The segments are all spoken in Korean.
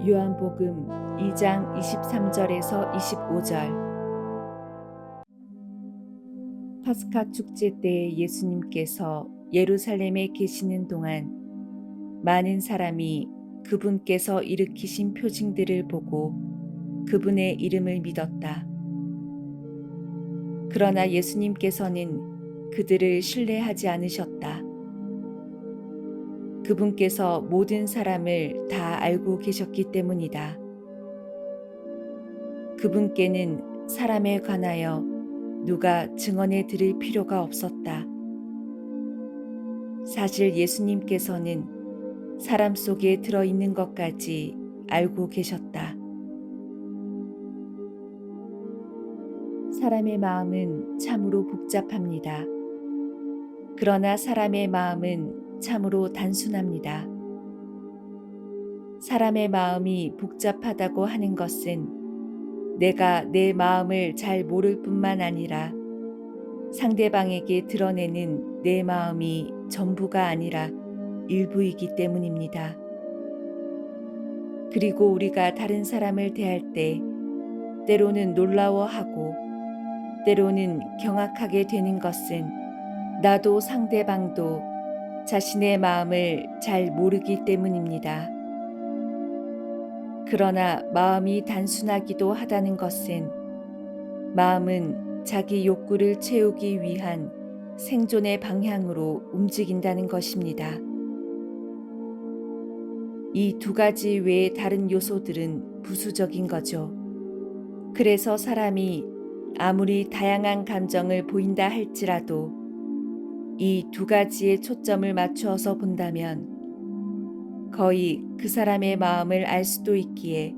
요한복음 2장 23절에서 25절. 파스카 축제 때 예수님께서 예루살렘에 계시는 동안 많은 사람이 그분께서 일으키신 표징들을 보고 그분의 이름을 믿었다. 그러나 예수님께서는 그들을 신뢰하지 않으셨다. 그분께서 모든 사람을 다 알고 계셨기 때문이다. 그분께는 사람에 관하여 누가 증언해 드릴 필요가 없었다. 사실 예수님께서는 사람 속에 들어있는 것까지 알고 계셨다. 사람의 마음은 참으로 복잡합니다. 그러나 사람의 마음은 참으로 단순합니다. 사람의 마음이 복잡하다고 하는 것은 내가 내 마음을 잘 모를 뿐만 아니라 상대방에게 드러내는 내 마음이 전부가 아니라 일부이기 때문입니다. 그리고 우리가 다른 사람을 대할 때 때로는 놀라워하고 때로는 경악하게 되는 것은 나도 상대방도 자신의 마음을 잘 모르기 때문입니다. 그러나 마음이 단순하기도 하다는 것은 마음은 자기 욕구를 채우기 위한 생존의 방향으로 움직인다는 것입니다. 이 두 가지 외의 다른 요소들은 부수적인 거죠. 그래서 사람이 아무리 다양한 감정을 보인다 할지라도 이 두 가지에 초점을 맞추어서 본다면 거의 그 사람의 마음을 알 수도 있기에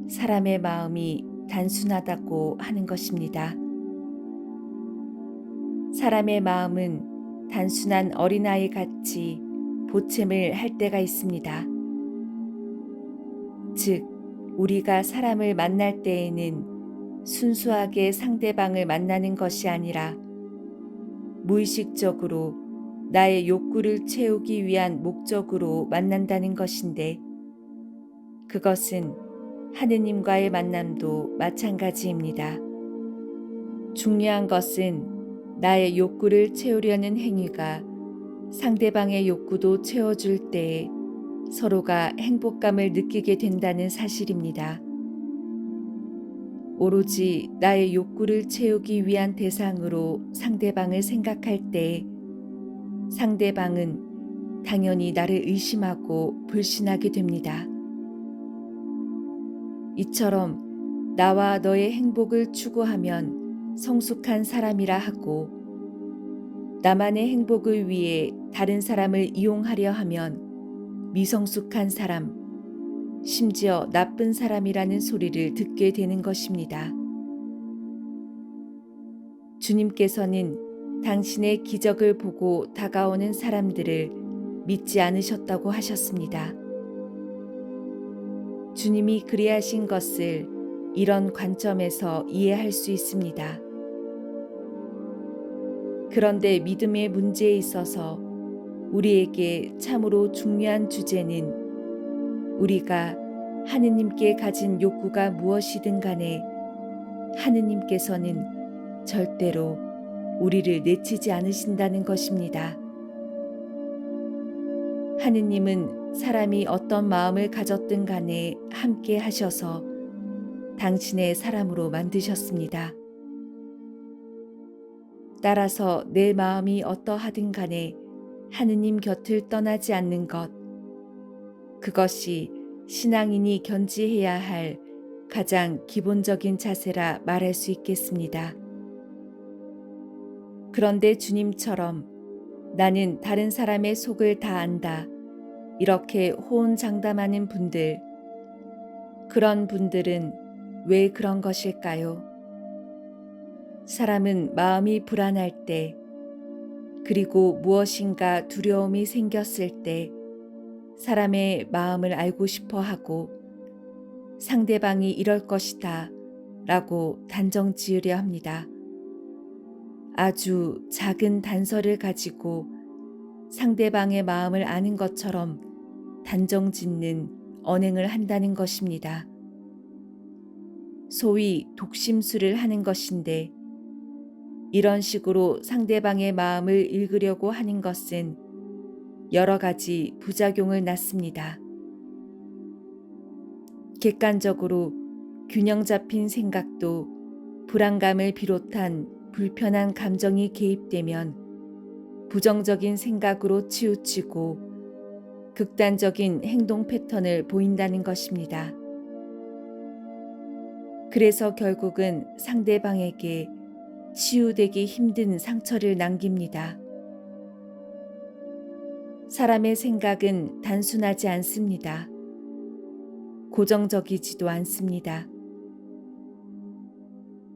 사람의 마음이 단순하다고 하는 것입니다. 사람의 마음은 단순한 어린아이 같이 보챔을 할 때가 있습니다. 즉, 우리가 사람을 만날 때에는 순수하게 상대방을 만나는 것이 아니라 무의식적으로 나의 욕구를 채우기 위한 목적으로 만난다는 것인데 그것은 하느님과의 만남도 마찬가지입니다. 중요한 것은 나의 욕구를 채우려는 행위가 상대방의 욕구도 채워줄 때에 서로가 행복감을 느끼게 된다는 사실입니다. 오로지 나의 욕구를 채우기 위한 대상으로 상대방을 생각할 때 상대방은 당연히 나를 의심하고 불신하게 됩니다. 이처럼 나와 너의 행복을 추구하면 성숙한 사람이라 하고 나만의 행복을 위해 다른 사람을 이용하려 하면 미성숙한 사람, 심지어 나쁜 사람이라는 소리를 듣게 되는 것입니다. 주님께서는 당신의 기적을 보고 다가오는 사람들을 믿지 않으셨다고 하셨습니다. 주님이 그리하신 것을 이런 관점에서 이해할 수 있습니다. 그런데 믿음의 문제에 있어서 우리에게 참으로 중요한 주제는 우리가 하느님께 가진 욕구가 무엇이든 간에 하느님께서는 절대로 우리를 내치지 않으신다는 것입니다. 하느님은 사람이 어떤 마음을 가졌든 간에 함께 하셔서 당신의 사람으로 만드셨습니다. 따라서 내 마음이 어떠하든 간에 하느님 곁을 떠나지 않는 것, 그것이 신앙인이 견지해야 할 가장 기본적인 자세라 말할 수 있겠습니다. 그런데 주님처럼 나는 다른 사람의 속을 다 안다, 이렇게 호언장담하는 분들, 그런 분들은 왜 그런 것일까요? 사람은 마음이 불안할 때, 그리고 무엇인가 두려움이 생겼을 때 사람의 마음을 알고 싶어 하고 상대방이 이럴 것이다 라고 단정 지으려 합니다. 아주 작은 단서를 가지고 상대방의 마음을 아는 것처럼 단정 짓는 언행을 한다는 것입니다. 소위 독심술을 하는 것인데 이런 식으로 상대방의 마음을 읽으려고 하는 것은 여러 가지 부작용을 낳습니다. 객관적으로 균형 잡힌 생각도 불안감을 비롯한 불편한 감정이 개입되면 부정적인 생각으로 치우치고 극단적인 행동 패턴을 보인다는 것입니다. 그래서 결국은 상대방에게 치유되기 힘든 상처를 남깁니다. 사람의 생각은 단순하지 않습니다. 고정적이지도 않습니다.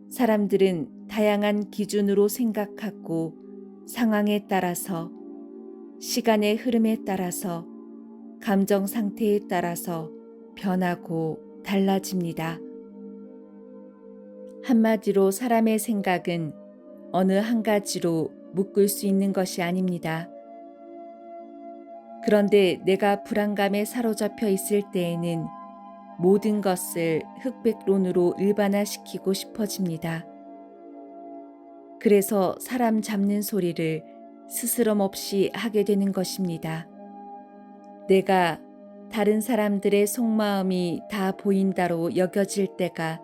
사람들은 다양한 기준으로 생각하고 상황에 따라서, 시간의 흐름에 따라서, 감정 상태에 따라서 변하고 달라집니다. 한마디로 사람의 생각은 어느 한 가지로 묶을 수 있는 것이 아닙니다. 그런데 내가 불안감에 사로잡혀 있을 때에는 모든 것을 흑백론으로 일반화시키고 싶어집니다. 그래서 사람 잡는 소리를 스스럼 없이 하게 되는 것입니다. 내가 다른 사람들의 속마음이 다 보인다로 여겨질 때가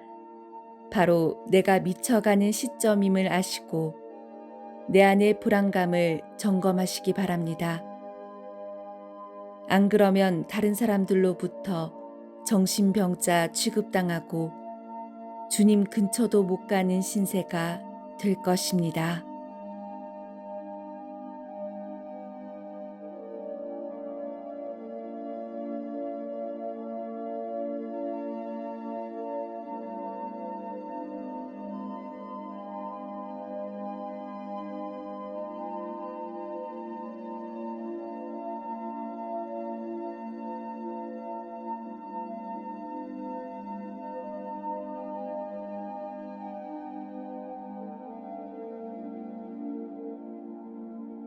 바로 내가 미쳐가는 시점임을 아시고 내 안의 불안감을 점검하시기 바랍니다. 안 그러면 다른 사람들로부터 정신병자 취급당하고 주님 근처도 못 가는 신세가 될 것입니다.